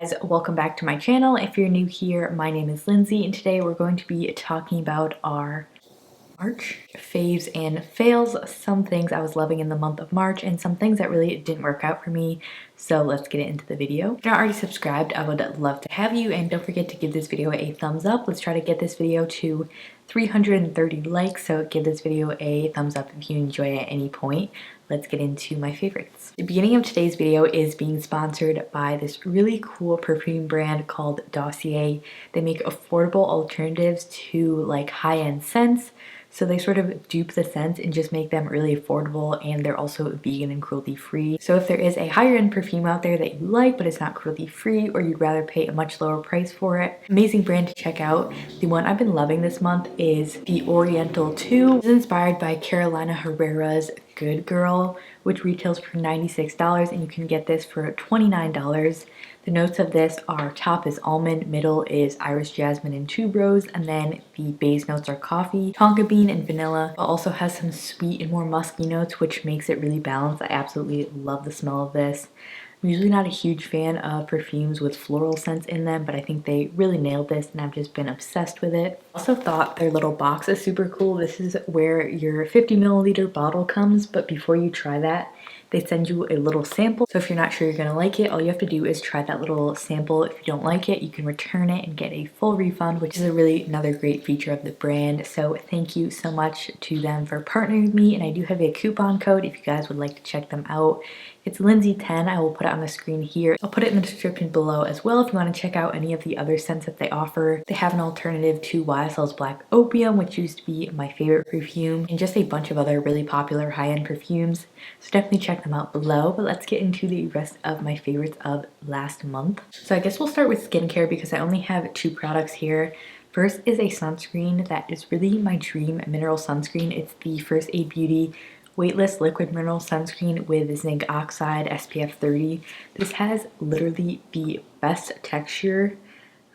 Guys, welcome back to my channel. If you're new here, my name is Lindsay, and today we're going to be talking about our March faves and fails, some things I was loving in the month of March and some things that really didn't work out for me. So let's get into the video. If you're not already subscribed, I would love to have you, and don't forget to give this video a thumbs up. Let's try to get this video to 330 likes, so give this video a thumbs up if you enjoy it at any point. Let's get into my favorites. The beginning of today's video is being sponsored by this really cool perfume brand called Dossier. They make affordable alternatives to like high-end scents. So they sort of dupe the scents and just make them really affordable, and they're also vegan and cruelty free. So if there is a higher end perfume out there that you like but it's not cruelty free, or you'd rather pay a much lower price for it, amazing brand to check out. The one I've been loving this month is the Oriental 2. It's inspired by Carolina Herrera's Good Girl, which retails for $96, and you can get this for $29. The notes of this are: top is almond, middle is iris, jasmine, and tuberose, and then the base notes are coffee, tonka bean, and vanilla. It also has some sweet and more musky notes, which makes it really balanced. I absolutely love the smell of this. I'm usually not a huge fan of perfumes with floral scents in them, but I think they really nailed this and I've just been obsessed with it. I also thought their little box is super cool. This is where your 50 milliliter bottle comes, but before you try that, they send you a little sample. So if you're not sure you're gonna like it, all you have to do is try that little sample. If you don't like it, you can return it and get a full refund, which is another great feature of the brand. So thank you so much to them for partnering with me, and I do have a coupon code if you guys would like to check them out. It's Lindsay10. I will put it on the screen here. I'll put it in the description below as well if you want to check out any of the other scents that they offer. They have an alternative to YSL's Black Opium, which used to be my favorite perfume, and just a bunch of other really popular high-end perfumes. So definitely check them out below. But let's get into the rest of my favorites of last month. So I guess we'll start with skincare because I only have 2 products here. First is a sunscreen that is really my dream mineral sunscreen. It's the First Aid Beauty Weightless Liquid Mineral Sunscreen with zinc oxide SPF 30. This has literally the best texture.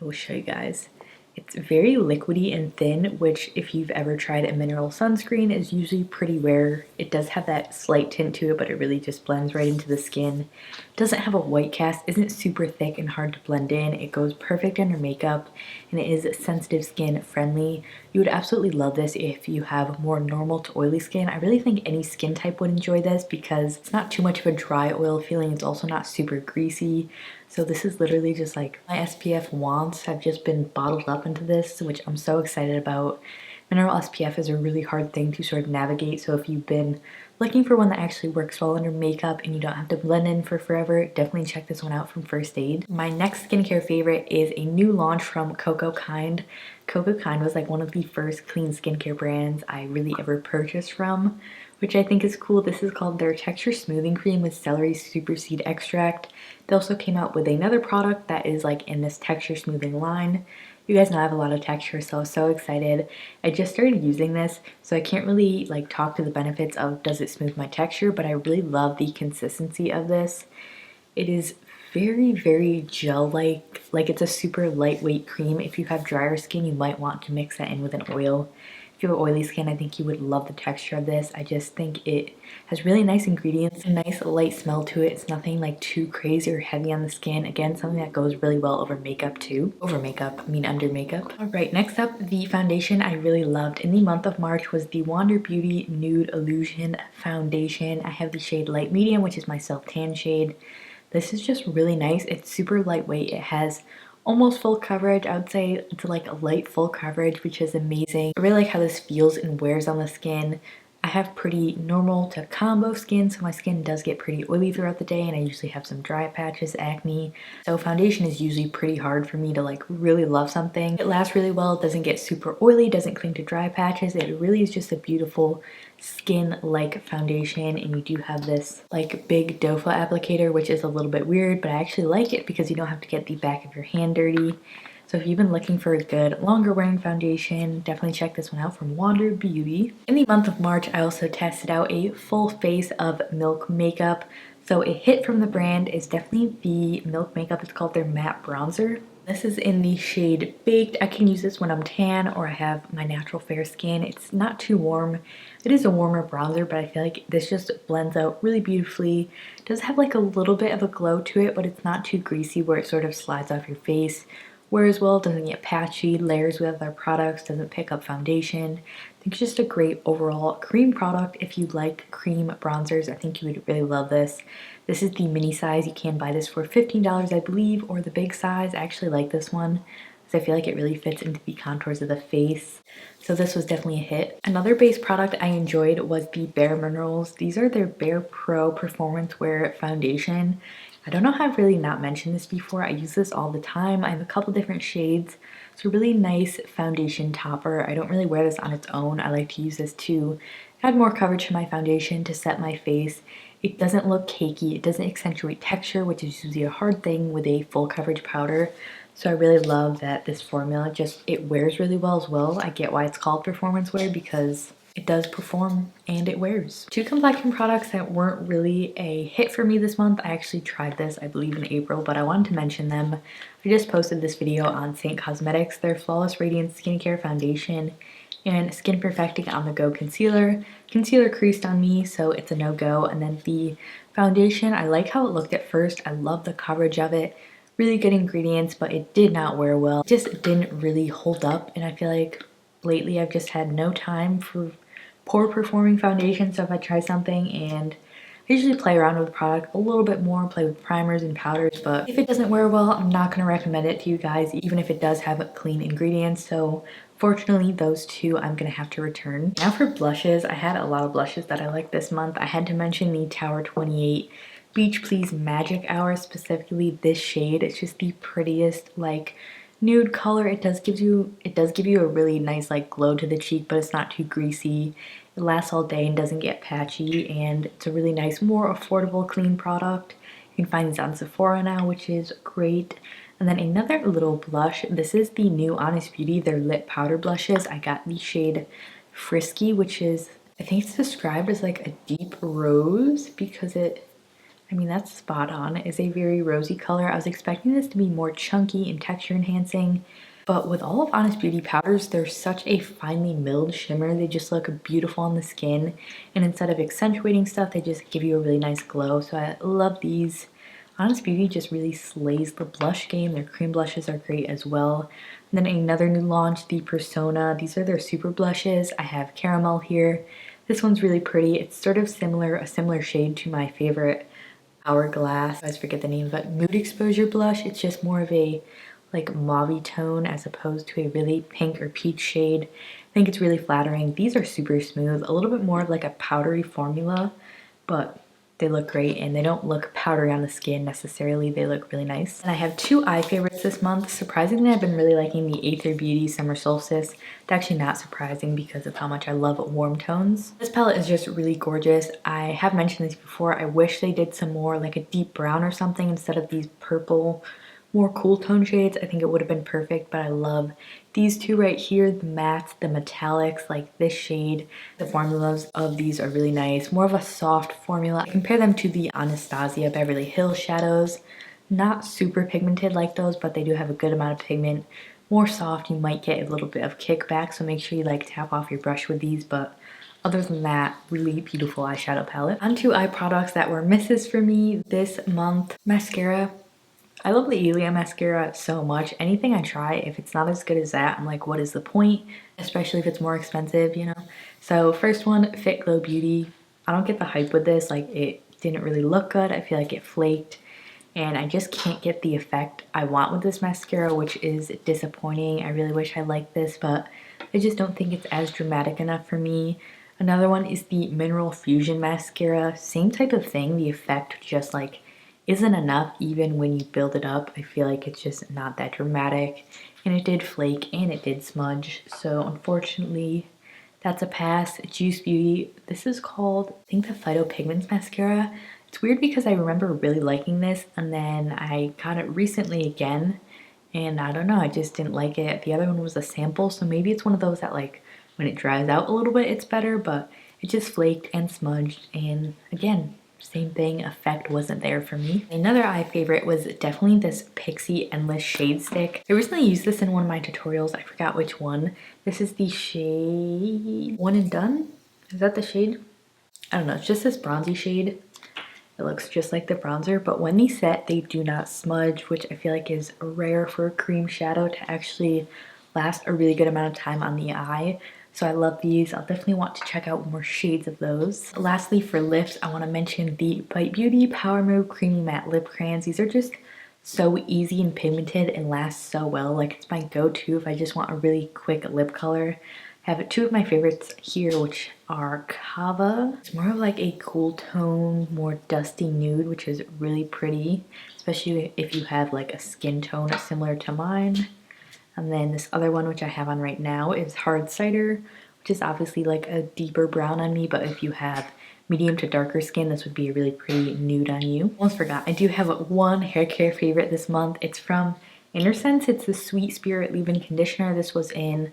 I will show you guys. It's very liquidy and thin, which if you've ever tried a mineral sunscreen is usually pretty rare. It does have that slight tint to it, but it really just blends right into the skin. It doesn't have a white cast, isn't super thick and hard to blend in. It goes perfect under makeup, and it is sensitive skin friendly. You would absolutely love this if you have more normal to oily skin. I really think any skin type would enjoy this because it's not too much of a dry oil feeling. It's also not super greasy. So this is literally just like my SPF wants have just been bottled up into this, which I'm so excited about. Mineral SPF is a really hard thing to sort of navigate, so if you've been looking for one that actually works well under makeup and you don't have to blend in for forever, definitely check this one out from First Aid. My next skincare favorite is a new launch from Coco Kind. Coco Kind was like one of the first clean skincare brands I really ever purchased from, which I think is cool. This is called their Texture Smoothing Cream with Celery Super Seed Extract. They also came out with another product that is like in this texture smoothing line. You guys know I have a lot of texture, so I'm so excited. I just started using this, so I can't really like talk to the benefits of does it smooth my texture, but I really love the consistency of this. It is very gel-like, like it's a super lightweight cream. If you have drier skin, you might want to mix that in with an oil. If you have oily skin, I think you would love the texture of this. I just think it has really nice ingredients, a nice light smell to it. It's nothing like too crazy or heavy on the skin. Again, something that goes really well over makeup too. Over makeup, I mean under makeup. All right, next up, the foundation I really loved in the month of March was the Wander Beauty Nude Illusion Foundation. I have the shade Light Medium, which is my self-tan shade. This is just really nice. It's super lightweight. It has almost full coverage. I would say it's like a light full coverage, which is amazing. I really like how this feels and wears on the skin. I have pretty normal to combo skin, so my skin does get pretty oily throughout the day, and I usually have some dry patches, acne. So foundation is usually pretty hard for me to like really love something. It lasts really well, it doesn't get super oily, doesn't cling to dry patches. It really is just a beautiful skin-like foundation, and you do have this like big doe foot applicator, which is a little bit weird, but I actually like it because you don't have to get the back of your hand dirty. So if you've been looking for a good longer wearing foundation, definitely check this one out from Wander Beauty. In the month of March, I also tested out a full face of Milk makeup So a hit from the brand is definitely the Milk Makeup. It's called their Matte Bronzer. This is in the shade Baked. I can use this when I'm tan or I have my natural fair skin. It's not too warm. It is a warmer bronzer, but I feel like this just blends out really beautifully. It does have like a little bit of a glow to it, but it's not too greasy where it sort of slides off your face. Wears well, doesn't get patchy, layers with other products, doesn't pick up foundation. I think it's just a great overall cream product. If you like cream bronzers, I think you would really love this. This is the mini size. You can buy this for $15, I believe, or the big size. I actually like this one because I feel like it really fits into the contours of the face. So this was definitely a hit. Another base product I enjoyed was the Bare Minerals. These are their Bare Pro Performance Wear Foundation. I don't know how I've really not mentioned this before. I use this all the time. I have a couple different shades. It's a really nice foundation topper. I don't really wear this on its own. I like to use this to add more coverage to my foundation to set my face. It doesn't look cakey. It doesn't accentuate texture, which is usually a hard thing with a full coverage powder. So I really love that this formula it wears really well as well. I get why it's called performance wear because it does perform and it wears. Two complexion products that weren't really a hit for me this month. I actually tried this, I believe in April, but I wanted to mention them. I just posted this video on Saint Cosmetics, their Flawless Radiance Skincare Foundation and Skin Perfecting On The Go Concealer. Concealer creased on me, so it's a no-go. And then the foundation, I like how it looked at first. I love the coverage of it. Really good ingredients, but it did not wear well. It just didn't really hold up, and I feel like lately I've just had no time for poor performing foundation, so if I try something and I usually play around with the product a little bit more, play with primers and powders, but if it doesn't wear well, I'm not going to recommend it to you guys, even if it does have clean ingredients. So fortunately, those two I'm going to have to return. Now for blushes, I had a lot of blushes that I liked this month. I had to mention the Tower 28 Beach Please Magic Hour, specifically this shade. It's just the prettiest, like, nude color. It does give you a really nice like glow to the cheek, but it's not too greasy. It lasts all day and doesn't get patchy, and it's a really nice, more affordable, clean product. You can find these on Sephora now, which is great. And then another little blush. This is the new Honest Beauty, their lip powder blushes. I got the shade Frisky, which is, I think it's described as like a deep rose because that's spot on. It is a very rosy color. I was expecting this to be more chunky and texture enhancing, but with all of Honest Beauty powders, they're such a finely milled shimmer. They just look beautiful on the skin, and instead of accentuating stuff, they just give you a really nice glow. So I love these. Honest Beauty just really slays the blush game. Their cream blushes are great as well. And then another new launch, the Persona. These are their super blushes. I have caramel here. This one's really pretty. It's sort of a similar shade to my favorite Hourglass, I always forget the name, but Mood Exposure blush. It's just more of a like mauve tone as opposed to a really pink or peach shade. I think it's really flattering. These are super smooth, a little bit more of like a powdery formula, but they look great and they don't look powdery on the skin necessarily. They look really nice. And I have two eye favorites this month. Surprisingly, I've been really liking the Aether Beauty Summer Solstice. It's actually not surprising because of how much I love warm tones. This palette is just really gorgeous. I have mentioned this before. I wish they did some more like a deep brown or something instead of these purple, more cool tone shades. I think it would have been perfect, but I love these two right here, the mattes, the metallics, like this shade. The formulas of these are really nice, more of a soft formula. I compare them to the Anastasia Beverly Hills shadows. Not super pigmented like those, but they do have a good amount of pigment. More soft, you might get a little bit of kickback, so make sure you like tap off your brush with these, but other than that, really beautiful eyeshadow palette. On to eye products that were misses for me this month. Mascara. I love the Ilia mascara so much. Anything I try, if it's not as good as that, I'm like, what is the point? Especially if it's more expensive, you know? So first one, Fit Glow Beauty. I don't get the hype with this. Like, it didn't really look good. I feel like it flaked. And I just can't get the effect I want with this mascara, which is disappointing. I really wish I liked this, but I just don't think it's as dramatic enough for me. Another one is the Mineral Fusion mascara. Same type of thing. The effect just like isn't enough even when you build it up. I feel like it's just not that dramatic, and it did flake and it did smudge, so unfortunately that's a pass. Juice Beauty, this is called, I think, the Phytopigments mascara. It's weird because I remember really liking this and then I got it recently again and I don't know, I just didn't like it. The other one was a sample, so maybe it's one of those that like when it dries out a little bit it's better, but it just flaked and smudged and again, same thing, effect wasn't there for me. Another eye favorite was definitely this Pixie Endless Shade Stick. I recently used this in one of my tutorials. I forgot which one. This is the shade One and Done. Is that the shade? I don't know. It's just this bronzy shade. It looks just like the bronzer, but when these set, they do not smudge, which I feel like is rare for a cream shadow to actually last a really good amount of time on the eye. So I love these. I'll definitely want to check out more shades of those. Lastly, for lips, I want to mention the Bite Beauty Power Move Creamy Matte Lip Crayons. These are just so easy and pigmented and last so well. Like, it's my go-to if I just want a really quick lip color. I have two of my favorites here, which are Kava. It's more of like a cool tone, more dusty nude, which is really pretty, especially if you have like a skin tone similar to mine. And then this other one, which I have on right now, is Hard Cider, which is obviously like a deeper brown on me, but if you have medium to darker skin, this would be a really pretty nude on you. Almost forgot, I do have one hair care favorite this month. It's from Innersense. It's the Sweet Spirit Leave-In Conditioner. This was in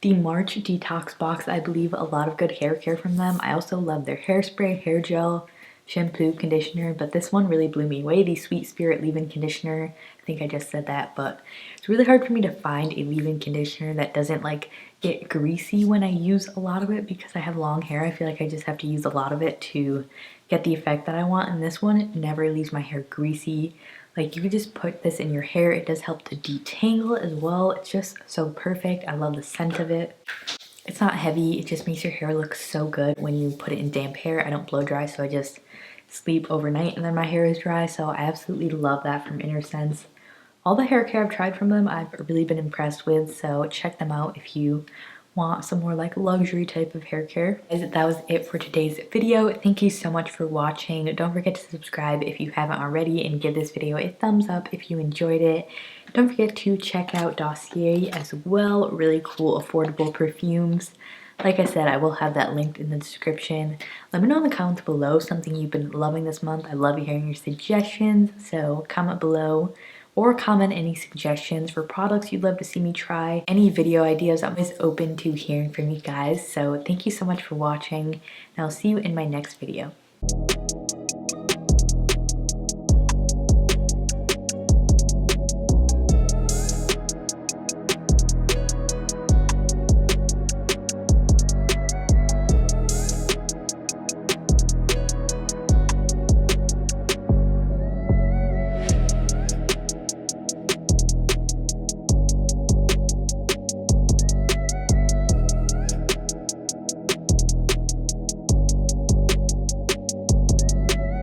the March detox box. I believe a lot of good hair care from them. I also love their hairspray, hair gel, shampoo, conditioner, but this one really blew me away. The Sweet Spirit Leave-In Conditioner. I think I just said that, but it's really hard for me to find a leave-in conditioner that doesn't like get greasy when I use a lot of it because I have long hair. I feel like I just have to use a lot of it to get the effect that I want, and this one never leaves my hair greasy. Like, you could just put this in your hair. It does help to detangle as well. It's just so perfect. I love the scent of it. It's not heavy. It just makes your hair look so good when you put it in damp hair. I don't blow dry, so I just sleep overnight and then my hair is dry. So I absolutely love that from Innersense. All the hair care I've tried from them, I've really been impressed with. So check them out if you want some more like luxury type of hair care. That was it for today's video. Thank you so much for watching. Don't forget to subscribe if you haven't already, and give this video a thumbs up if you enjoyed it. Don't forget to check out Dossier as well. Really cool, affordable perfumes. Like I said, I will have that linked in the description. Let me know in the comments below something you've been loving this month. I love hearing your suggestions, so comment below. Or comment any suggestions for products you'd love to see me try. Any video ideas, I'm always open to hearing from you guys. So thank you so much for watching, and I'll see you in my next video.